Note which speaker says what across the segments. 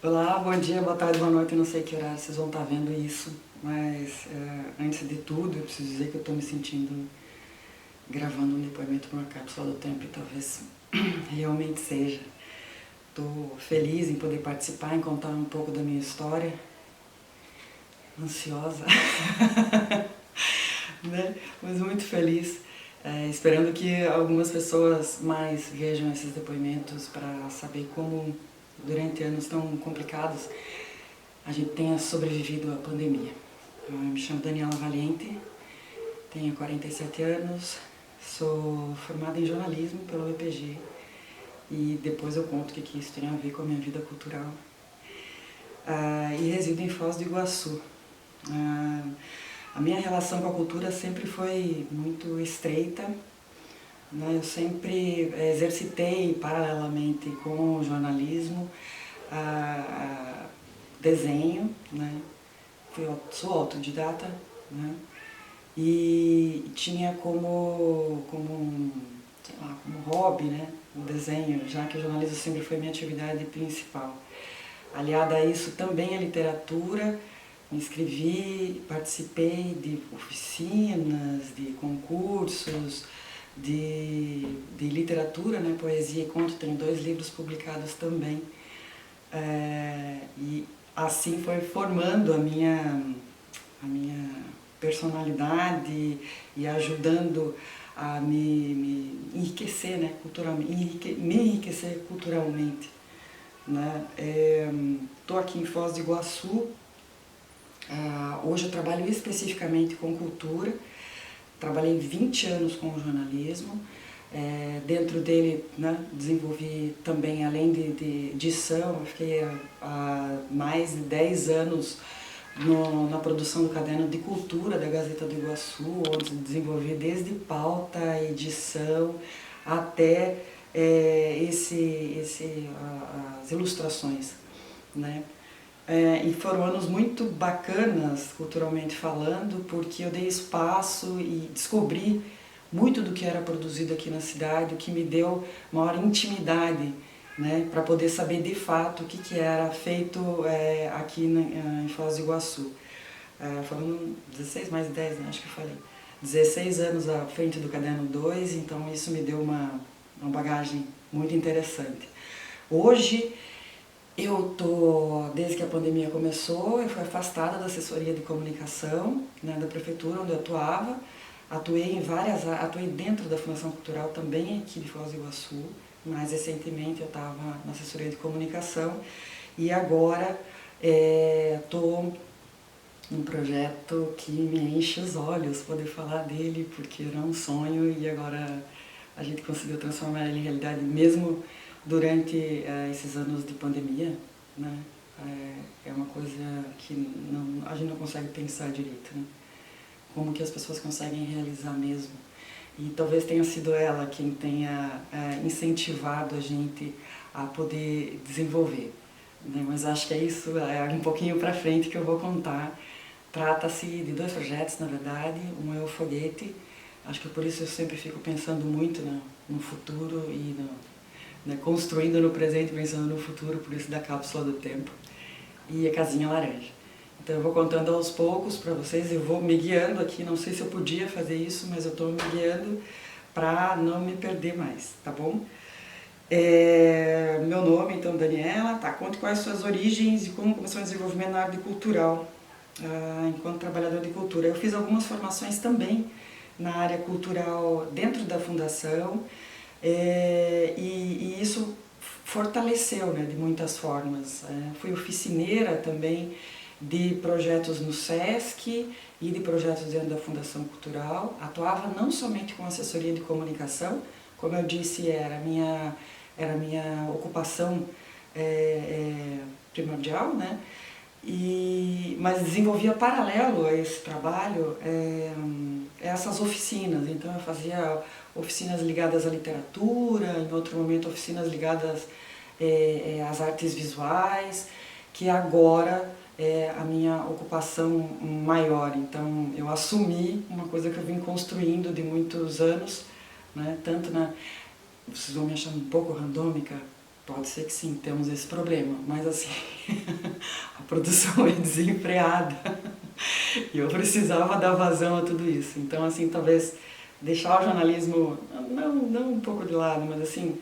Speaker 1: Olá, bom dia, boa tarde, boa noite, eu não sei que horário vocês vão estar vendo isso, mas antes de tudo eu preciso dizer que eu estou me sentindo gravando um depoimento para uma cápsula do tempo e talvez realmente seja. Estou feliz em poder participar, em contar um pouco da minha história, ansiosa, né? Mas muito feliz, esperando que algumas pessoas mais vejam esses depoimentos para saber como durante anos tão complicados a gente tenha sobrevivido à pandemia. Eu me chamo Daniela Valiente, tenho 47 anos, sou formada em jornalismo pelo UEPG e depois eu conto o que isso tem a ver com a minha vida cultural. E resido em Foz do Iguaçu. A minha relação com a cultura sempre foi muito estreita, né? Eu sempre exercitei paralelamente com o jornalismo, desenho, né? Sou autodidata, né? E tinha como hobby, né, o desenho, já que o jornalismo sempre foi minha atividade principal. Aliada a isso também a literatura, me inscrevi, participei de oficinas, de concursos, de literatura, né, poesia e conto, tenho 2 livros publicados também. E assim foi formando a minha personalidade e ajudando a me enriquecer, né, culturalmente, me enriquecer culturalmente. Né? Estou aqui em Foz do Iguaçu. Hoje eu trabalho especificamente com cultura. Trabalhei 20 anos com jornalismo. Dentro dele, né, desenvolvi também, além de edição, eu fiquei há mais de 10 anos na produção do caderno de cultura da Gazeta do Iguaçu, onde desenvolvi desde pauta, edição, até as ilustrações, né? E foram anos muito bacanas, culturalmente falando, porque eu dei espaço e descobri muito do que era produzido aqui na cidade, o que me deu maior intimidade, né, para poder saber de fato o que era feito aqui em Foz do Iguaçu. Foram 16 mais 10, né, acho que eu falei. 16 anos à frente do Caderno 2, então isso me deu uma bagagem muito interessante. Hoje, desde que a pandemia começou, eu fui afastada da assessoria de comunicação, né, da prefeitura onde eu atuava. Atuei dentro da Fundação Cultural também aqui de Foz do Iguaçu. Mais recentemente eu estava na assessoria de comunicação e agora estou num projeto que me enche os olhos poder falar dele, porque era um sonho e agora a gente conseguiu transformar ele em realidade, mesmo durante esses anos de pandemia, né? É uma coisa que a gente não consegue pensar direito, né? Como que as pessoas conseguem realizar mesmo. E talvez tenha sido ela quem tenha incentivado a gente a poder desenvolver. Né? Mas acho que é isso, um pouquinho para frente que eu vou contar. Trata-se de 2 projetos, na verdade. Um é o Foguete, acho que por isso eu sempre fico pensando muito no futuro e né, construindo no presente, pensando no futuro, por isso da cápsula do tempo. E a Casinha Laranja. Então eu vou contando aos poucos para vocês, eu vou me guiando aqui, não sei se eu podia fazer isso, mas eu estou me guiando para não me perder mais, tá bom? Meu nome, então, Daniela, tá? Conte quais suas origens e como começou o desenvolvimento na área de cultural, enquanto trabalhador de cultura. Eu fiz algumas formações também na área cultural dentro da fundação e isso fortaleceu, né, de muitas formas. Fui oficineira também de projetos no SESC e de projetos dentro da Fundação Cultural. Atuava não somente com assessoria de comunicação, como eu disse, era a minha ocupação primordial, né? Mas desenvolvia paralelo a esse trabalho essas oficinas. Então eu fazia oficinas ligadas à literatura, em outro momento oficinas ligadas às artes visuais, que agora é a minha ocupação maior. Então eu assumi uma coisa que eu vim construindo de muitos anos, né? Tanto vocês vão me achar um pouco randômica, Pode ser que sim, temos esse problema, mas assim, a produção é desenfreada e eu precisava dar vazão a tudo isso. Então, assim, talvez deixar o jornalismo, não um pouco de lado, mas assim,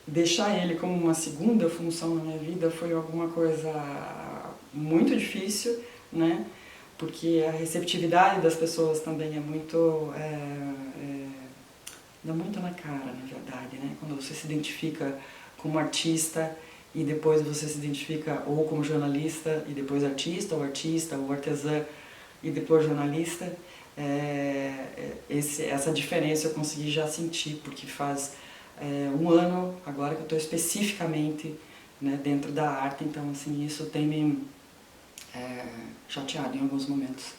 Speaker 1: deixar ele como uma segunda função na minha vida foi alguma coisa muito difícil, né? Porque a receptividade das pessoas também é muito... dá muito na cara, na verdade, né? Quando você se identifica como artista e depois você se identifica ou como jornalista e depois artista, ou artesã e depois jornalista, essa diferença eu consegui já sentir, porque faz um ano agora que eu estou especificamente, né, dentro da arte, então assim, isso tem me chateado em alguns momentos,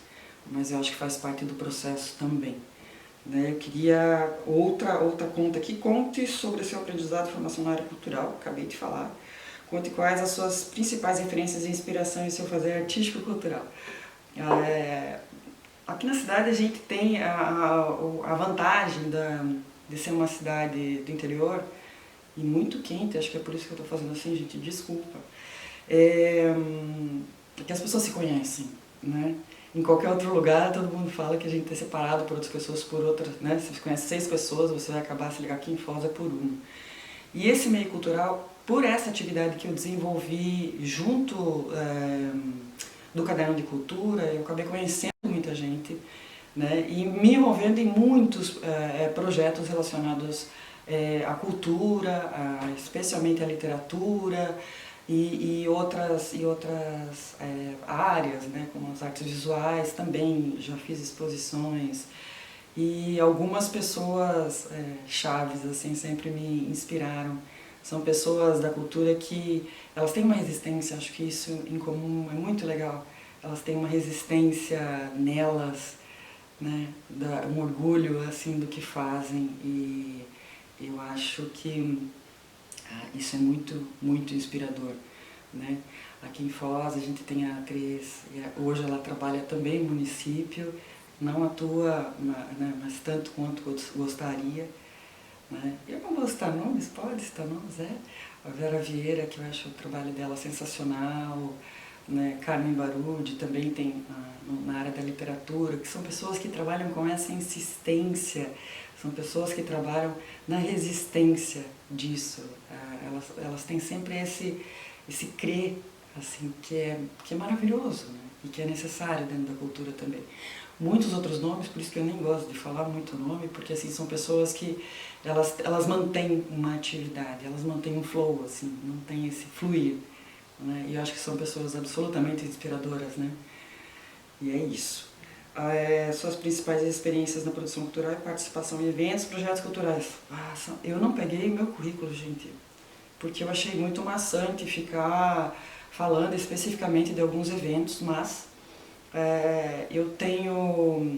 Speaker 1: mas eu acho que faz parte do processo também. Eu queria outra conta aqui. Conte sobre o seu aprendizado e formação na área cultural, acabei de falar. Conte quais as suas principais referências e inspiração em seu fazer artístico-cultural. Aqui na cidade a gente tem a vantagem de ser uma cidade do interior e muito quente, acho que é por isso que eu estou fazendo assim, gente, desculpa. Que as pessoas se conhecem, né? Em qualquer outro lugar, todo mundo fala que a gente é separado por outras pessoas, por outras, né? Se você conhece 6 pessoas, você vai acabar se ligar aqui em Foz é por uma. E esse meio cultural, por essa atividade que eu desenvolvi junto do Caderno de Cultura, eu acabei conhecendo muita gente, né? E me envolvendo em muitos projetos relacionados à cultura, especialmente à literatura, e outras áreas, né, como as artes visuais, também já fiz exposições, e algumas pessoas chaves assim, sempre me inspiraram. São pessoas da cultura que elas têm uma resistência, acho que isso em comum é muito legal, elas têm uma resistência nelas, né, um orgulho assim, do que fazem, e eu acho que isso é muito, muito inspirador, né? Aqui em Foz a gente tem a atriz, hoje ela trabalha também no município, não atua, né, mas tanto quanto gostaria, né? Eu não vou citar nomes, pode citar nomes, a Vera Vieira, que eu acho o trabalho dela sensacional, né? Carmen Barudi também tem na área da literatura, que são pessoas que trabalham com essa insistência, são pessoas que trabalham na resistência disso. Elas têm sempre esse crer, assim, que é maravilhoso, né? E que é necessário dentro da cultura também. Muitos outros nomes, por isso que eu nem gosto de falar muito nome, porque assim, são pessoas que elas mantêm uma atividade, elas mantêm um flow, assim, mantêm esse fluir, né? E eu acho que são pessoas absolutamente inspiradoras, né? E é isso. Suas principais experiências na produção cultural e participação em eventos, projetos culturais. Eu não peguei meu currículo, gente, porque eu achei muito maçante ficar falando especificamente de alguns eventos, mas eu tenho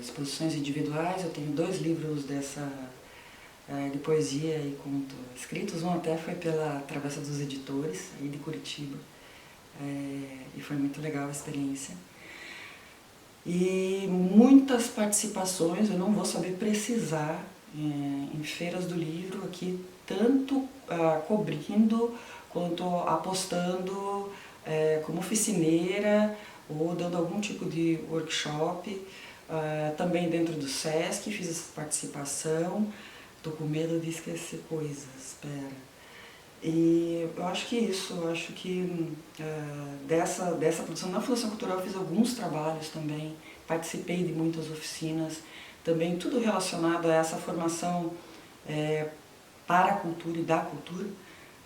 Speaker 1: exposições individuais, eu tenho 2 livros de poesia e conto escritos, um até foi pela Travessa dos Editores, aí de Curitiba, e foi muito legal a experiência. E muitas participações, eu não vou saber precisar, em feiras do livro aqui, tanto cobrindo quanto apostando como oficineira ou dando algum tipo de workshop, também dentro do SESC fiz essa participação. Estou com medo de esquecer coisas, espera. E eu acho que isso, eu acho que dessa produção, na Fundação Cultural eu fiz alguns trabalhos também, participei de muitas oficinas, também tudo relacionado a essa formação para a cultura e da cultura,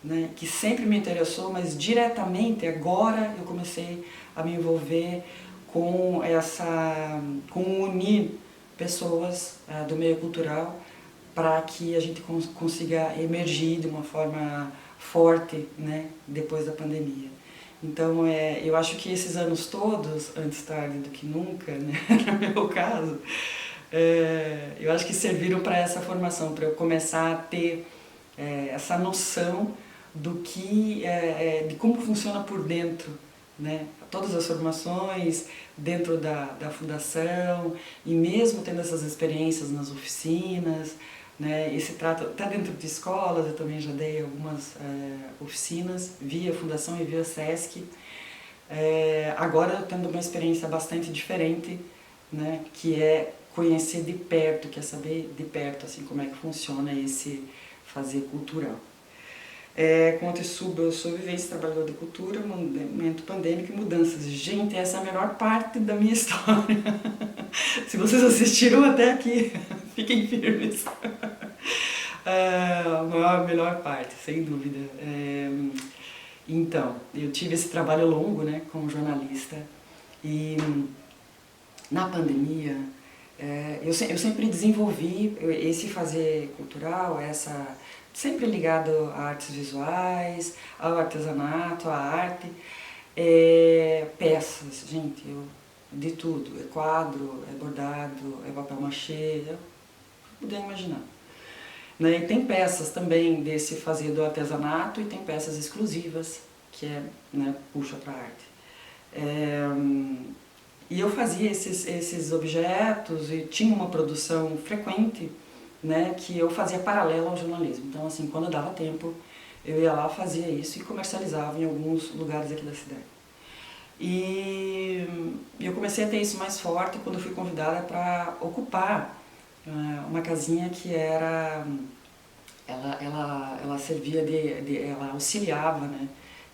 Speaker 1: né, que sempre me interessou, mas diretamente agora eu comecei a me envolver com unir pessoas do meio cultural para que a gente consiga emergir de uma forma forte, né, depois da pandemia. Então, eu acho que esses anos todos, antes tarde do que nunca, né, no meu caso, eu acho que serviram para essa formação, para eu começar a ter essa noção do que, de como funciona por dentro, né, todas as formações dentro da fundação, e mesmo tendo essas experiências nas oficinas, né? E se trata, até dentro de escolas, eu também já dei algumas oficinas via Fundação e via Sesc. Agora eu tendo uma experiência bastante diferente, né? Que é conhecer de perto, quer saber de perto assim, como é que funciona esse fazer cultural. Como eu sou vivência, trabalhador de cultura, momento pandêmico e mudanças. Gente, essa é a melhor parte da minha história. Se vocês assistiram até aqui, fiquem firmes. A melhor parte, sem dúvida. Então, eu tive esse trabalho longo, né, como jornalista, e na pandemia eu sempre desenvolvi esse fazer cultural, sempre ligado a artes visuais, ao artesanato, à arte, peças, gente, de tudo, é quadro, é bordado, é papel machê, puder imaginar. Né? E tem peças também desse fazer do artesanato e tem peças exclusivas, que né, puxa para a arte. E eu fazia esses objetos e tinha uma produção frequente, né, que eu fazia paralela ao jornalismo. Então, assim, quando eu dava tempo, eu ia lá, fazia isso e comercializava em alguns lugares aqui da cidade. E eu comecei a ter isso mais forte quando fui convidada para ocupar uma casinha que era... Ela servia ela auxiliava, né?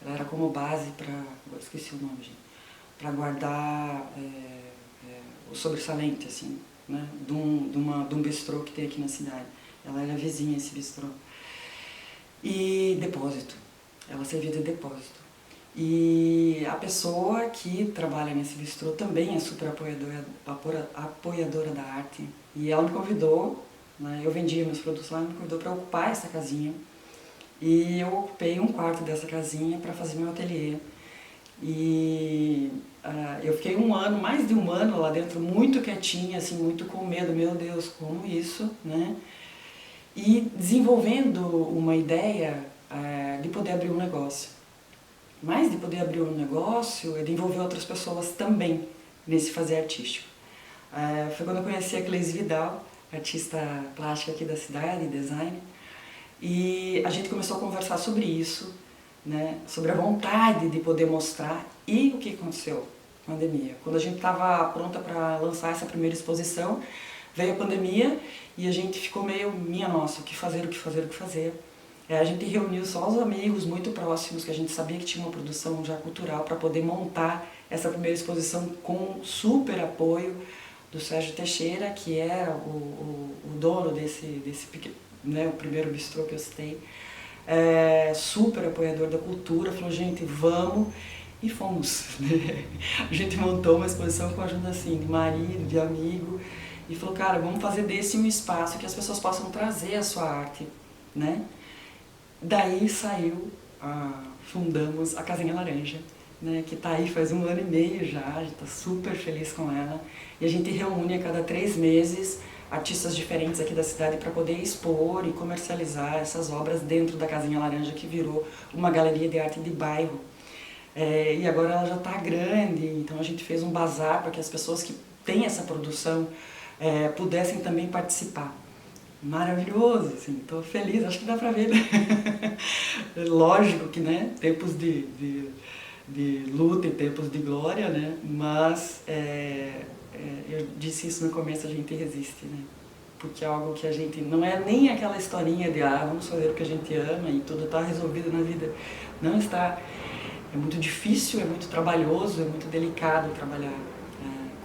Speaker 1: Ela era como base para... esqueci o nome, gente. Para guardar o sobressalente, assim, né? de um bistrô que tem aqui na cidade. Ela era vizinha esse bistrô. E depósito. Ela servia de depósito. E a pessoa que trabalha nesse bistrô também é super apoiadora da arte. E ela me convidou, né, eu vendia meus produtos lá, me convidou para ocupar essa casinha. E eu ocupei um quarto dessa casinha para fazer meu ateliê. E eu fiquei mais de um ano lá dentro, muito quietinha, assim, muito com medo, meu Deus, como isso, né? E desenvolvendo uma ideia de poder abrir um negócio. Mais de poder abrir um negócio é de envolver outras pessoas também nesse fazer artístico. Foi quando eu conheci a Cleise Vidal, artista plástica aqui da cidade, design, e a gente começou a conversar sobre isso, né, sobre a vontade de poder mostrar. E o que aconteceu? Pandemia. Quando a gente estava pronta para lançar essa primeira exposição, veio a pandemia e a gente ficou meio, minha nossa, o que fazer, o que fazer, o que fazer. A gente reuniu só os amigos muito próximos, que a gente sabia que tinha uma produção já cultural, para poder montar essa primeira exposição com super apoio do Sérgio Teixeira, que era o dono desse né, o primeiro bistrô que eu citei, super apoiador da cultura, falou, gente, vamos, e fomos. Né? A gente montou uma exposição com a ajuda assim, de marido, de amigo, e falou, cara, vamos fazer desse um espaço que as pessoas possam trazer a sua arte, né? Daí saiu, fundamos a Casinha Laranja, né, que está aí faz 1 ano e meio já, a gente está super feliz com ela. E a gente reúne a cada 3 meses artistas diferentes aqui da cidade para poder expor e comercializar essas obras dentro da Casinha Laranja, que virou uma galeria de arte de bairro. E agora ela já está grande, então a gente fez um bazar para que as pessoas que têm essa produção pudessem também participar. Maravilhoso, assim, estou feliz, acho que dá pra ver, né? Lógico que, né, tempos de luta e tempos de glória, né, mas eu disse isso no começo, a gente resiste, né, porque é algo que a gente, não é nem aquela historinha de, vamos fazer o que a gente ama e tudo está resolvido na vida, não está, é muito difícil, é muito trabalhoso, é muito delicado trabalhar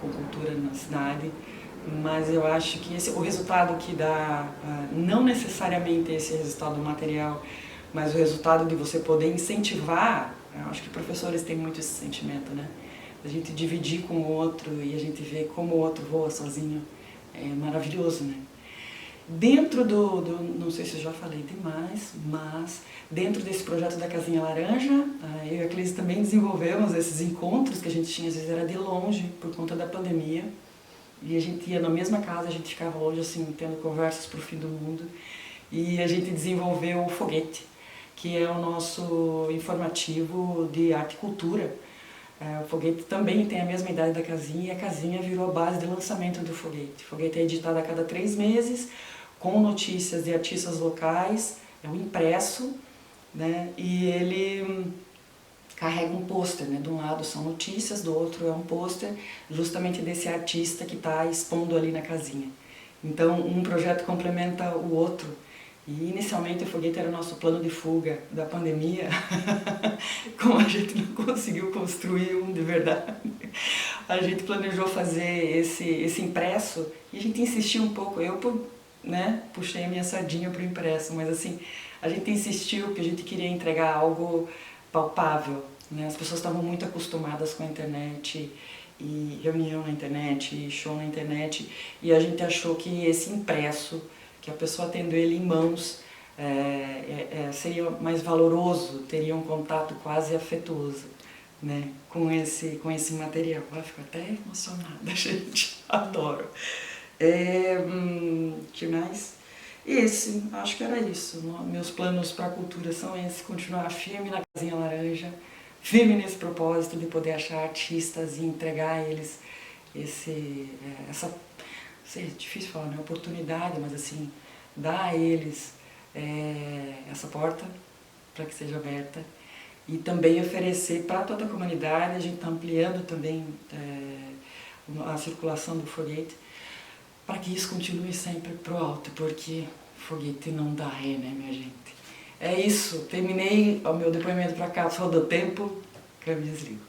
Speaker 1: com cultura na cidade. Mas eu acho que o resultado que dá, não necessariamente esse resultado material, mas o resultado de você poder incentivar, eu acho que professores têm muito esse sentimento, né? A gente dividir com o outro e a gente ver como o outro voa sozinho, é maravilhoso, né? Dentro não sei se eu já falei demais, mas dentro desse projeto da Casinha Laranja, eu e a Cleise também desenvolvemos esses encontros que a gente tinha, às vezes era de longe, por conta da pandemia. E a gente ia na mesma casa, a gente ficava longe, assim, tendo conversas pro fim do mundo. E a gente desenvolveu o Foguete, que é o nosso informativo de arte e cultura. O Foguete também tem a mesma idade da Casinha, e a Casinha virou a base de lançamento do Foguete. O Foguete é editado a cada 3 meses, com notícias de artistas locais, é um impresso, né? E ele carrega um pôster, né? De um lado são notícias, do outro é um pôster justamente desse artista que está expondo ali na casinha. Então um projeto complementa o outro. E inicialmente o foguete era o nosso plano de fuga da pandemia, como a gente não conseguiu construir um de verdade, a gente planejou fazer esse impresso e a gente insistiu um pouco, né, puxei a minha sardinha para o impresso, mas assim, a gente insistiu porque a gente queria entregar algo palpável, né? As pessoas estavam muito acostumadas com a internet, e reunião na internet, e show na internet, e a gente achou que esse impresso, que a pessoa tendo ele em mãos, seria mais valoroso, teria um contato quase afetuoso, né, com esse material. Eu fico até emocionada, gente, adoro. Que mais? Acho que era isso. Meus planos para a cultura são esses, continuar firme na Casinha Laranja, firme nesse propósito de poder achar artistas e entregar a eles essa, sei, é difícil falar, né, oportunidade, mas assim, dar a eles essa porta para que seja aberta e também oferecer para toda a comunidade. A gente está ampliando também a circulação do foguete para que isso continue sempre pro alto, porque foguete não dá ré, né, minha gente? É isso, terminei o meu depoimento para cá, só do tempo, que eu me desligo.